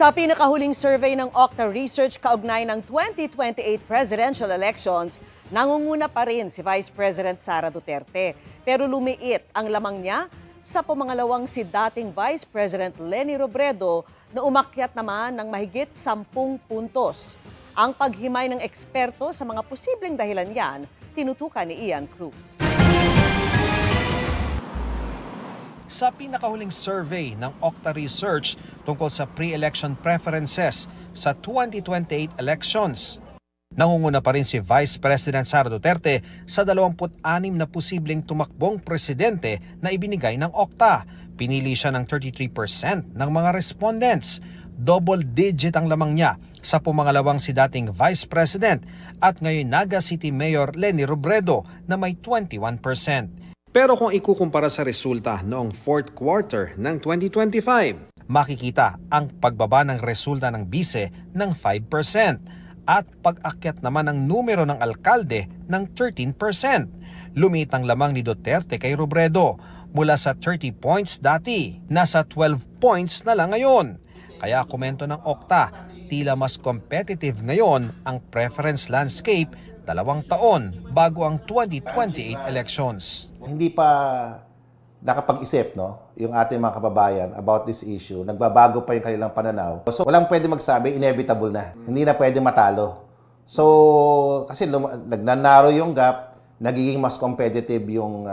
Sa pinakahuling survey ng Okta Research kaugnay ng 2028 presidential elections, nangunguna pa rin si Vice President Sara Duterte. Pero lumiit ang lamang niya sa pumangalawang si dating Vice President Leni Robredo na umakyat naman ng mahigit 10 puntos. Ang paghimay ng eksperto sa mga posibleng dahilan yan, tinutukan ni Ian Cruz. Sa pinakahuling survey ng Okta Research tungkol sa pre-election preferences sa 2028 elections, nangunguna pa rin si Vice President Sara Duterte sa 26 na posibleng tumakbong presidente na ibinigay ng Okta. Pinili siya ng 33% ng mga respondents. Double digit ang lamang niya sa pumangalawang si dating Vice President at ngayon Naga City Mayor Leni Robredo na may 21%. Pero kung ikukumpara sa resulta noong fourth quarter ng 2025, makikita ang pagbaba ng resulta ng bise ng 5% at pag-akyat naman ng numero ng alkalde ng 13%. Lumit ang lamang ni Duterte kay Robredo mula sa 30 points dati, nasa 12 points na lang ngayon. Kaya komento ng Okta, tila mas competitive ngayon ang preference landscape 2 taon bago ang 2028 elections. Hindi pa nakapag-isip yung ating mga kababayan about this issue. Nagbabago pa yung kanilang pananaw. So walang pwede magsabi, inevitable na. Hindi na pwede matalo. So kasi nagnanaro yung gap, nagiging mas competitive yung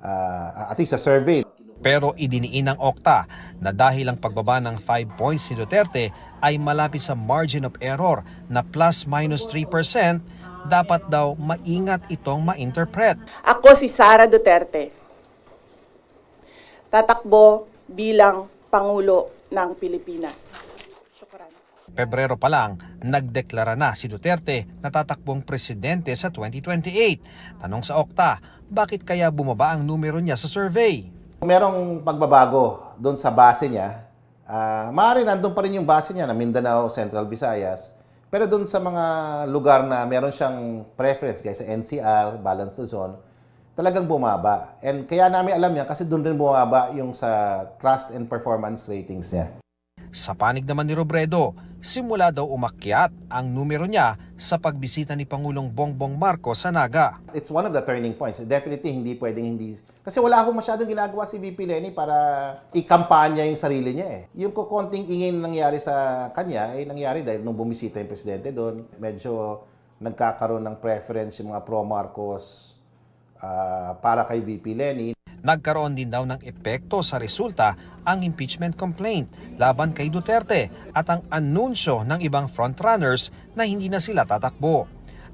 at least sa survey. Pero idiniin ng Okta na dahil ang pagbaba ng 5 points ni Duterte ay malapit sa margin of error na plus-minus 3%, dapat daw maingat itong ma-interpret. Ako si Sara Duterte. Tatakbo bilang Pangulo ng Pilipinas. Syukran. Pebrero pa lang, nagdeklara na si Duterte na tatakbong presidente sa 2028. Tanong sa Okta, bakit kaya bumaba ang numero niya sa survey? Merong pagbabago doon sa base niya. Maaaring nandun pa rin yung base niya na Mindanao, Central Visayas. Pero doon sa mga lugar na meron siyang preference, kaya sa NCR, Balanced Luzon, talagang bumaba. And kaya namin alam yan kasi doon rin bumaba yung sa trust and performance ratings niya. Sa panig naman ni Robredo, simula daw umakyat ang numero niya sa pagbisita ni Pangulong Bongbong Marcos sa Naga. It's one of the turning points. Definitely hindi pwedeng hindi. Kasi wala akong masyadong ginagawa si VP Leni para ikampanya yung sarili niya eh. Yung konting ingin nangyari sa kanya ay nangyari dahil nung bumisita yung presidente doon, medyo nagkakaroon ng preference yung mga pro-Marcos para kay VP Leni. Nagkaroon din daw ng epekto sa resulta ang impeachment complaint laban kay Duterte at ang anunsyo ng ibang frontrunners na hindi na sila tatakbo.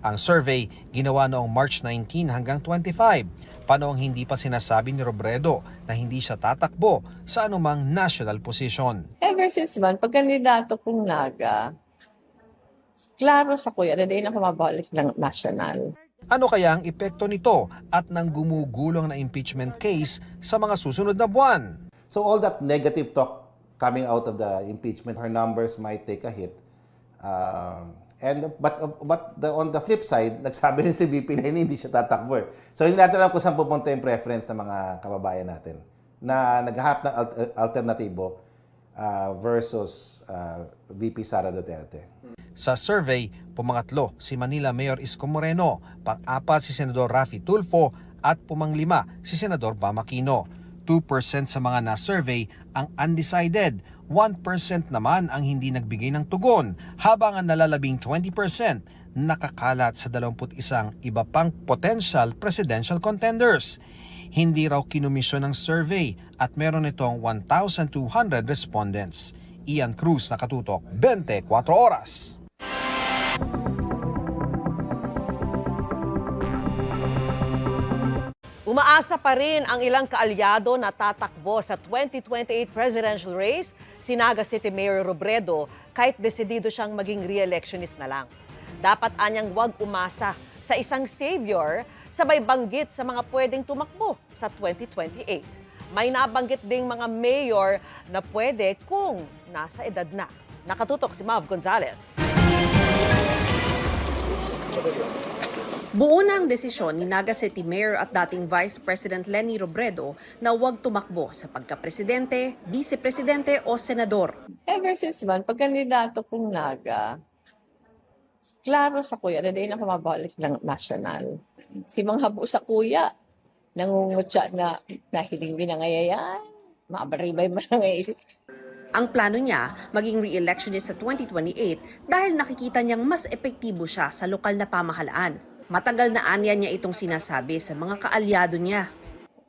Ang survey ginawa noong March 19 hanggang 25, panoong hindi pa sinasabi ni Robredo na hindi siya tatakbo sa anumang national position. Ever since man, pag kandidato kong Naga, klaro sa kuya na din ako mabalik ng national. Ano kaya ang epekto nito at ng gumugulong na impeachment case sa mga susunod na buwan? So all that negative talk coming out of the impeachment, her numbers might take a hit. On the flip side, nagsabi rin si VP Leni hindi siya tatakbo. So hindi natin alam kung saan pupunta yung preference ng mga kababayan natin na naghahanap ng alternatibo versus VP Sara Duterte. Sa survey, pumangatlo si Manila Mayor Isko Moreno, pang-apat si Senador Raffy Tulfo at pumang-5 si Senador Bam Aquino. 2% sa mga na-survey ang undecided, 1% naman ang hindi nagbigay ng tugon, habang ang nalalabing 20% nakakalat sa 21 iba pang potential presidential contenders. Hindi raw kinumisyon ng survey at meron itong 1,200 respondents. Ian Cruz, Nakatutok, 24 Oras. Umaasa pa rin ang ilang kaalyado na tatakbo sa 2028 presidential race, si Naga City Mayor Robredo, kahit desidido siyang maging re-electionist na lang. Dapat anyang huwag umasa sa isang savior, sabay banggit sa mga pwedeng tumakbo sa 2028. May nabanggit ding mga mayor na pwede kung nasa edad na. Nakatutok si Mav Gonzalez. Buo na ang desisyon ni Naga City Mayor at dating Vice President Leni Robredo na huwag tumakbo sa pagka-presidente, vice-presidente o senador. Ever since man, pagkandidato kong Naga, klaro sa kuya, na din ako mabalik ng national. Si mga habo sa kuya, nangungutya na nahiling binangayayan, mabaribay man ang isip. Ang plano niya, maging re-election niya sa 2028 dahil nakikita niyang mas epektibo siya sa lokal na pamahalaan. Matagal na anya niya itong sinasabi sa mga kaalyado niya.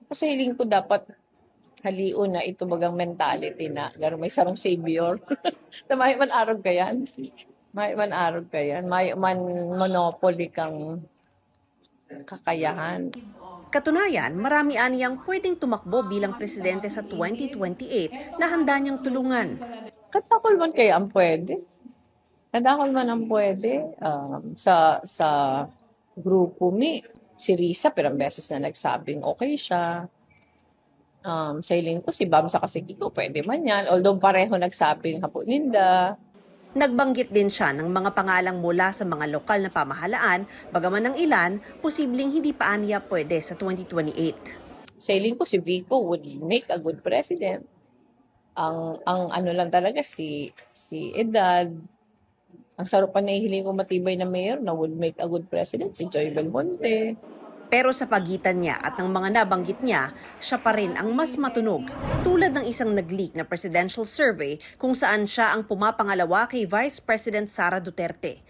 Kasi hiling ko dapat haliun na ito bagang mentality na garo may sarong savior. Na may man arog ka yan. May man arog ka yan. May man monopoly kang kakayahan. Katunayan, marami aniyang pwedeng tumakbo bilang presidente sa 2028 na handa niyang tulungan. Katakol man kaya ang pwede. Katakol man ang pwede. Sa grupo mi, si Risa, pirang beses na nagsabing okay siya. Sa hiling ko, si Bam sa Kasikiko, pwede man yan. Although pareho nagsabing Hapo Linda. Nagbanggit din siya ng mga pangalang mula sa mga lokal na pamahalaan, bagaman ng ilan, posibleng hindi pa aniya pwede sa 2028. Sa hiling ko, si Vico would make a good president. Ang ano lang talaga, si Edad, ang sarupan na hiling ko matibay na mayor na would make a good president, si Joy Belmonte. Pero sa pagitan niya at ng mga nabanggit niya, siya pa rin ang mas matunog. Tulad ng isang nag-leak na presidential survey kung saan siya ang pumapangalawa kay Vice President Sara Duterte.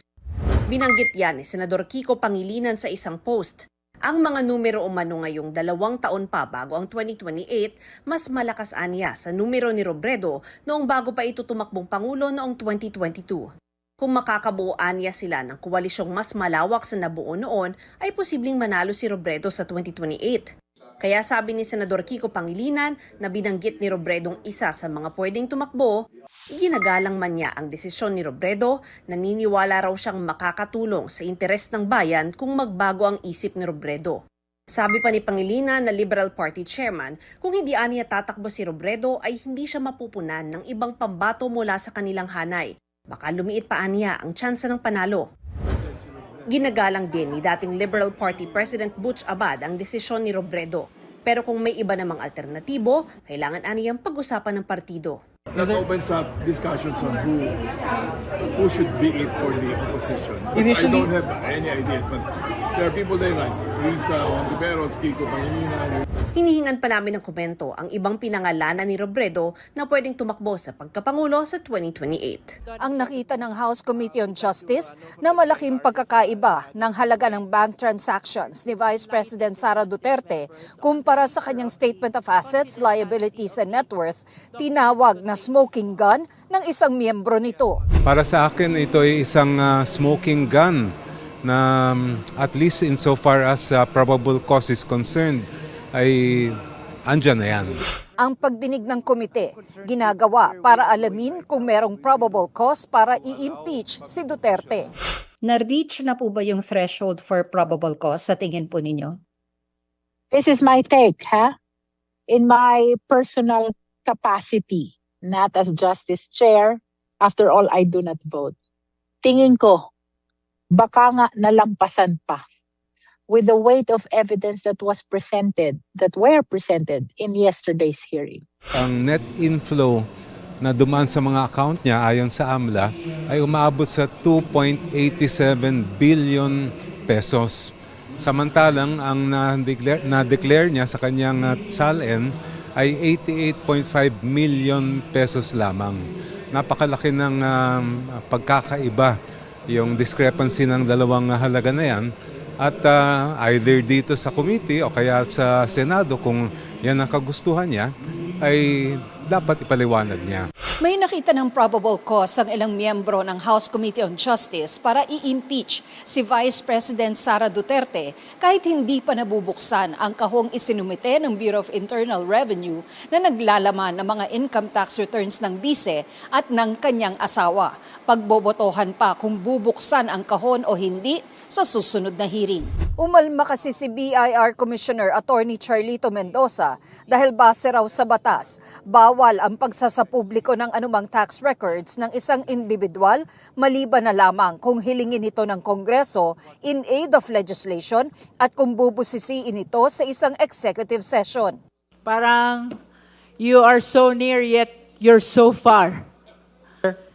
Binanggit yan ni Senador Kiko Pangilinan sa isang post. Ang mga numero umano ngayong 2 taon pa bago ang 2028, mas malakas aniya sa numero ni Robredo noong bago pa ito tumakbong Pangulo noong 2022. Kung makakabuo aniya sila ng koalisyong mas malawak sa nabuo noon, ay posibleng manalo si Robredo sa 2028. Kaya sabi ni Senador Kiko Pangilinan na binanggit ni Robredong isa sa mga pwedeng tumakbo, iginagalang man niya ang desisyon ni Robredo, naniniwala raw siyang makakatulong sa interes ng bayan kung magbago ang isip ni Robredo. Sabi pa ni Pangilinan na Liberal Party Chairman, kung hindi aniya tatakbo si Robredo ay hindi siya mapupunan ng ibang pambato mula sa kanilang hanay. Baka lumiit pa aniya ang tsansa ng panalo. Ginagalang din ni dating Liberal Party President Butch Abad ang desisyon ni Robredo. Pero kung may iba namang alternatibo, kailangan aniyang pag-usapan ng partido. That opens up discussions on who should be it for the opposition. I don't have any ideas, but there are people there like Risa Ontiveros, Kiko Pangilinan. Hinihingan pa namin ng komento ang ibang pinangalanan ni Robredo na pwedeng tumakbo sa pagkapangulo sa 2028. Ang nakita ng House Committee on Justice na malaking pagkakaiba ng halaga ng bank transactions ni Vice President Sara Duterte kumpara sa kanyang Statement of Assets, Liabilities and Net Worth, tinawag na smoking gun ng isang miyembro nito. Para sa akin, ito ay isang smoking gun na at least insofar as probable cause is concerned, ay andyan na yan. Ang pagdinig ng komite, ginagawa para alamin kung merong probable cause para i-impeach si Duterte. Na-reach na po ba yung threshold for probable cause sa tingin po ninyo? This is my take, in my personal capacity, not as Justice Chair. After all, I do not vote. Tingin ko, baka nga nalampasan pa with the weight of evidence that were presented in yesterday's hearing. Ang net inflow na dumaan sa mga account niya ayon sa AMLA ay umaabot sa 2.87 billion pesos. Samantalang ang na-declare niya sa kanyang SALN ay 88.5 million pesos lamang. Napakalaki ng pagkakaiba yung discrepancy ng dalawang halaga na yan. At either dito sa committee o kaya sa Senado, kung yan ang kagustuhan niya, ay dapat ipaliwanag niya. May nakita ng probable cause ang ilang miyembro ng House Committee on Justice para i-impeach si Vice President Sara Duterte kahit hindi pa nabubuksan ang kahong isinumite ng Bureau of Internal Revenue na naglalaman ng mga income tax returns ng bise at ng kanyang asawa. Pagbobotohan pa kung bubuksan ang kahon o hindi, sa susunod na hearing. Umalma kasi si BIR Commissioner Attorney Charlito Mendoza dahil base raw sa batas, bawal ang pagsasapubliko ng anumang tax records ng isang individual maliban na lamang kung hilingin ito ng Kongreso in aid of legislation at kung bubusisiin ito sa isang executive session. Parang you are so near yet you're so far.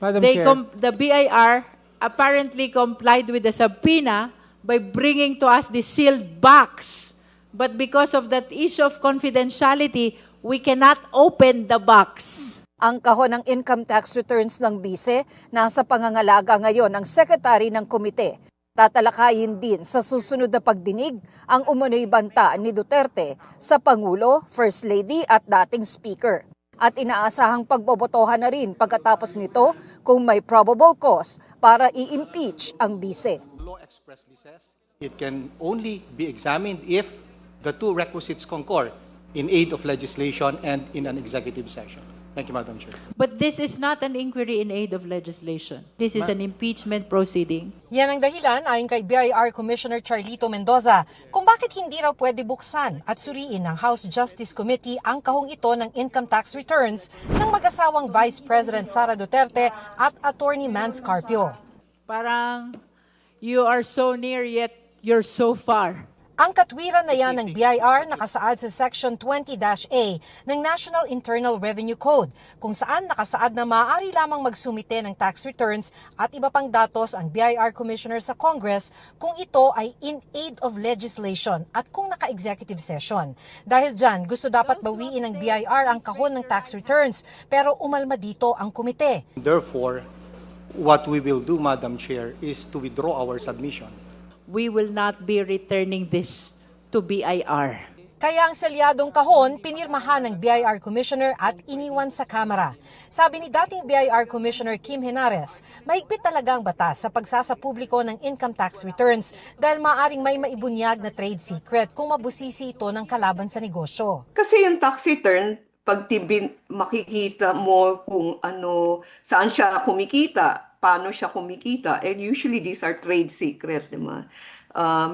Madam Chair. The BIR apparently complied with the subpoena by bringing to us the sealed box. But because of that issue of confidentiality, we cannot open the box. Ang kahon ng income tax returns ng bise nasa pangangalaga ngayon ng sekretary ng komite. Tatalakayin din sa susunod na pagdinig ang umunoy banta ni Duterte sa Pangulo, First Lady at dating Speaker. At inaasahang pagbobotohan na rin pagkatapos nito kung may probable cause para i-impeach ang bise. Law expressly says it can only be examined if the two requisites concur in aid of legislation and in an executive session. Thank you, Madam Chair. But this is not an inquiry in aid of legislation. This is an impeachment proceeding. Yan ang dahilan ayon kay BIR Commissioner Charlito Mendoza kung bakit hindi raw pwede buksan at suriin ng House Justice Committee ang kahong ito ng income tax returns ng mag-asawang Vice President Sara Duterte at Attorney Mans Carpio. Parang you are so near yet you're so far. Ang katwiran na yan ng BIR nakasaad sa Section 20-A ng National Internal Revenue Code kung saan nakasaad na maaari lamang magsumite ng tax returns at iba pang datos ang BIR Commissioner sa Congress kung ito ay in aid of legislation at kung naka-executive session. Dahil dyan, gusto dapat bawiin ng BIR ang kahon ng tax returns pero umalma dito ang komite. Therefore, what we will do, Madam Chair, is to withdraw our submission. We will not be returning this to BIR. Kaya ang selyadong kahon, pinirmahan ng BIR Commissioner at iniwan sa Kamara. Sabi ni dating BIR Commissioner Kim Henares, mahigpit talaga ang batas sa pagsasapubliko ng income tax returns dahil maaring may maibunyag na trade secret kung mabusisi ito ng kalaban sa negosyo. Kasi yung tax return, pag makikita mo kung saan siya kumikita, paano siya kumikita. And usually these are trade secret, di ba?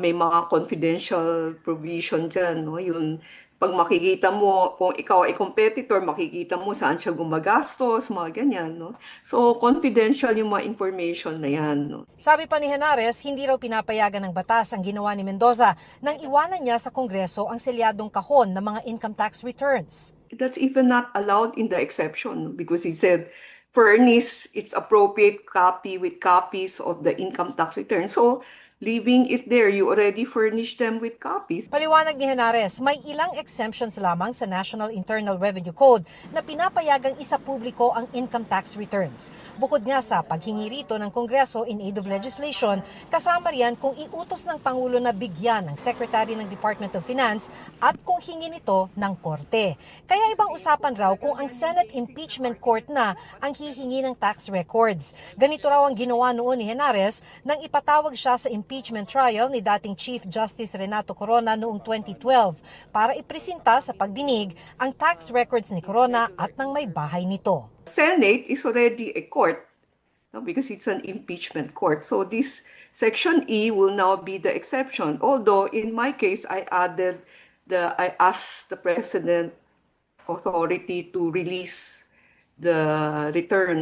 May mga confidential provision dyan, no? Yung pag makikita mo, kung ikaw ay competitor, makikita mo saan siya gumagastos, mga ganyan, no? So, confidential yung mga information na yan, no? Sabi pa ni Henares, hindi raw pinapayagan ng batas ang ginawa ni Mendoza nang iwanan niya sa Kongreso ang selyadong kahon ng mga income tax returns. That's even not allowed in the exception because he said, furnish its appropriate copy with copies of the income tax return. So, leaving it there, you already furnish them with copies. Paliwanag ni Henares, may ilang exemptions lamang sa National Internal Revenue Code na pinapayagang isapubliko ang income tax returns. Bukod nga sa paghingi rito ng Kongreso in aid of legislation, kasama riyan kung iutos ng Pangulo na bigyan ng Secretary ng Department of Finance at kung hingi nito ng Korte. Kaya ibang usapan raw kung ang Senate Impeachment Court na ang hihingi ng tax records. Ganito raw ang ginawa noon ni Henares nang ipatawag siya sa impeachment trial ni dating Chief Justice Renato Corona noong 2012 para ipresenta sa pagdinig ang tax records ni Corona at ng may bahay nito. Senate is already a court, no, because it's an impeachment court. So this Section E will now be the exception. Although in my case, I asked the President authority to release the return.